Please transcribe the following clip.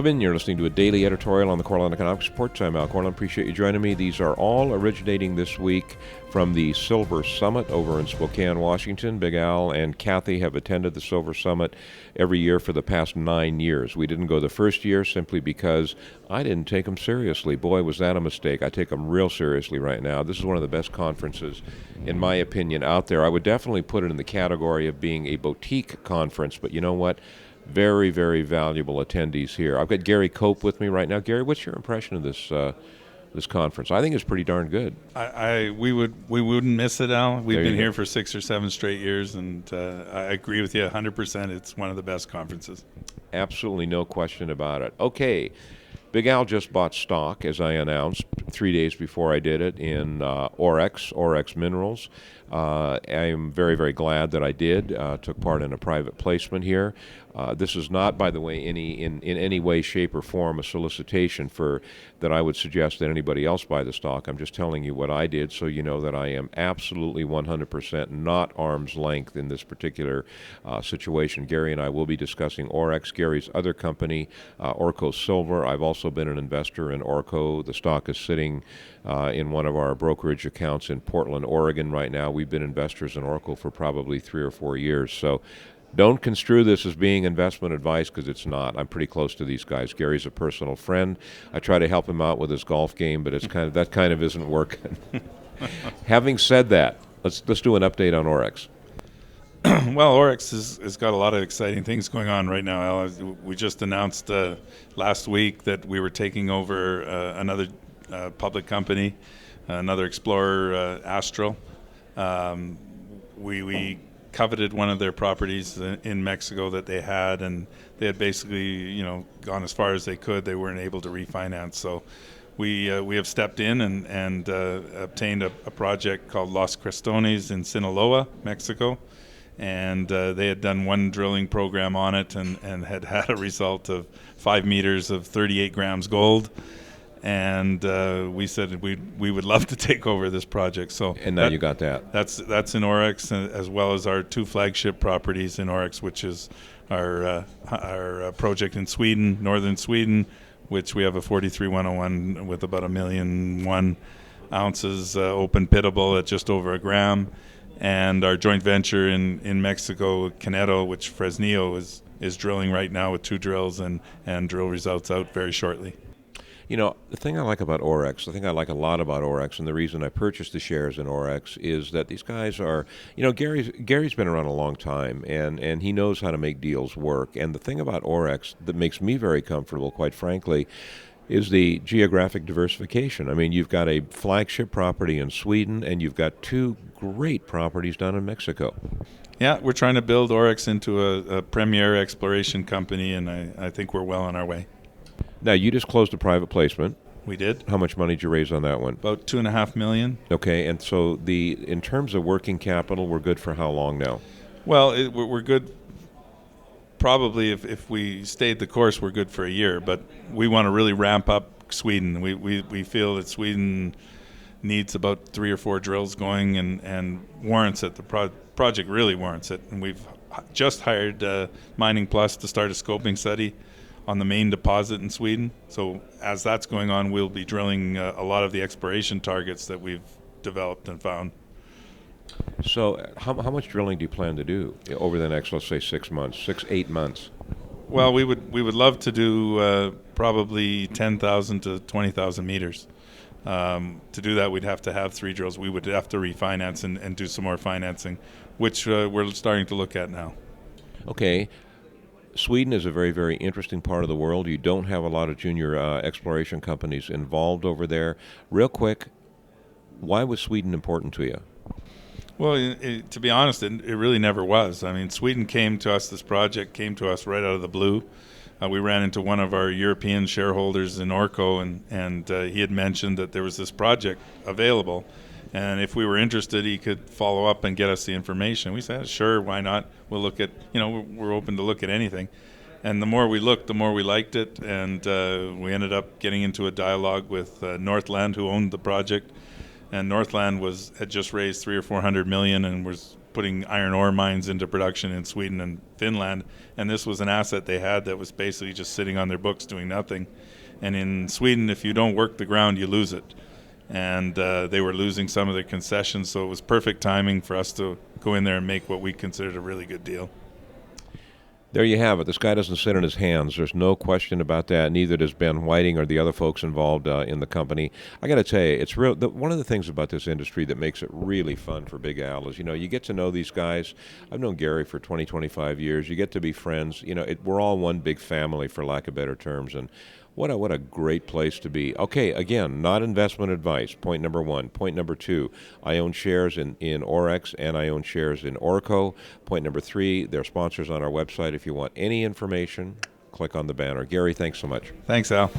Welcome in. You're listening to a daily editorial on the Cortland Economics Report. I'm Al Cortland. Appreciate you joining me. These are all originating this week from the Silver Summit over in Spokane, Washington. Big Al and Kathy have attended the Silver Summit every year for the past 9 years. We didn't go the first year simply because I didn't take them seriously. Boy, was that a mistake. I take them real seriously right now. This is one of the best conferences, in my opinion, out there. I would definitely put it in the category of being a boutique conference, but you know what? Very, very valuable attendees here. I've got Gary Cope with me right now. Gary, what's your impression of this conference? I think it's pretty darn good. We wouldn't miss it, Al. We've been here for 6 or 7 straight years, and I agree with you 100%. It's one of the best conferences. Absolutely no question about it. Okay, Big Al just bought stock, as I announced 3 days before I did it, in Orex Minerals. I am very, very glad that I did. Took part in a private placement here. This is not, by the way, in any way, shape, or form a solicitation for that I would suggest that anybody else buy the stock. I'm just telling you what I did so you know that I am absolutely 100% not arm's length in this particular situation. Gary and I will be discussing Orex, Gary's other company, Orco Silver. I've also been an investor in Orco. The stock is sitting in one of our brokerage accounts in Portland, Oregon right now. We've been investors in Orco for probably 3 or 4 years. So don't construe this as being investment advice, because it's not. I'm pretty close to these guys. Gary's a personal friend. I try to help him out with his golf game, but that kind of isn't working. Having said that, let's do an update on Orex. Well, Orex has got a lot of exciting things going on right now, Al. We just announced last week that we were taking over another public company, another explorer, Astral. We coveted one of their properties in Mexico that they had, and they had basically, gone as far as they could. They weren't able to refinance, so we have stepped in and obtained a project called Los Crestones in Sinaloa, Mexico, and they had done one drilling program on it and had a result of 5 meters of 38 grams gold. And we said we would love to take over this project. So and now you got that. That's in Orex, as well as our 2 flagship properties in Orex, which is our project in Sweden, northern Sweden, which we have a 43-101 with about 1,000,001 ounces open pittable at just over a gram, and our joint venture in Mexico, Caneto, which Fresnillo is drilling right now with 2 drills and drill results out very shortly. The thing I like about Orex, the thing I like a lot about Orex, and the reason I purchased the shares in Orex is that these guys are, Gary's been around a long time, and he knows how to make deals work. And the thing about Orex that makes me very comfortable, quite frankly, is the geographic diversification. I mean, you've got a flagship property in Sweden, and you've got 2 great properties down in Mexico. Yeah, we're trying to build Orex into a premier exploration company, and I think we're well on our way. Now, you just closed a private placement. We did. How much money did you raise on that one? About $2.5 million. Okay, and so in terms of working capital, we're good for how long now? Well, we're good. Probably if we stayed the course, we're good for a year. But we want to really ramp up Sweden. We feel that Sweden needs about 3 or 4 drills going and warrants it. The project really warrants it. And we've just hired Mining Plus to start a scoping study on the main deposit in Sweden. So as that's going on, we'll be drilling a lot of the exploration targets that we've developed and found. So how much drilling do you plan to do over the next, let's say, 8 months? Well, we would love to do probably 10,000 to 20,000 meters. To do that, we'd have to have 3 drills. We would have to refinance and do some more financing, which we're starting to look at now. Okay. Sweden is a very, very interesting part of the world. You don't have a lot of junior exploration companies involved over there. Real quick, why was Sweden important to you? Well, to be honest, it really never was. I mean, Sweden this project came to us right out of the blue. We ran into one of our European shareholders in Orco, and he had mentioned that there was this project available. And if we were interested, he could follow up and get us the information. We said, sure, why not? We'll look at, we're open to look at anything. And the more we looked, the more we liked it. And we ended up getting into a dialogue with Northland, who owned the project. And Northland had just raised $300 or $400 million and was putting iron ore mines into production in Sweden and Finland, and this was an asset they had that was basically just sitting on their books doing nothing. And in Sweden, if you don't work the ground, you lose it. And they were losing some of their concessions, so it was perfect timing for us to go in there and make what we considered a really good deal. There you have it. This guy doesn't sit on his hands. There's no question about that. Neither does Ben Whiting or the other folks involved in the company. I got to tell you, it's real. One of the things about this industry that makes it really fun for Big Al is, you get to know these guys. I've known Gary for 20, 25 years. You get to be friends. We're all one big family, for lack of better terms. And what a great place to be. Okay, again, not investment advice, point number one. Point number two, I own shares in Orex and I own shares in Orco. Point number three, they're sponsors on our website. If you want any information, click on the banner. Gary, thanks so much. Thanks, Al.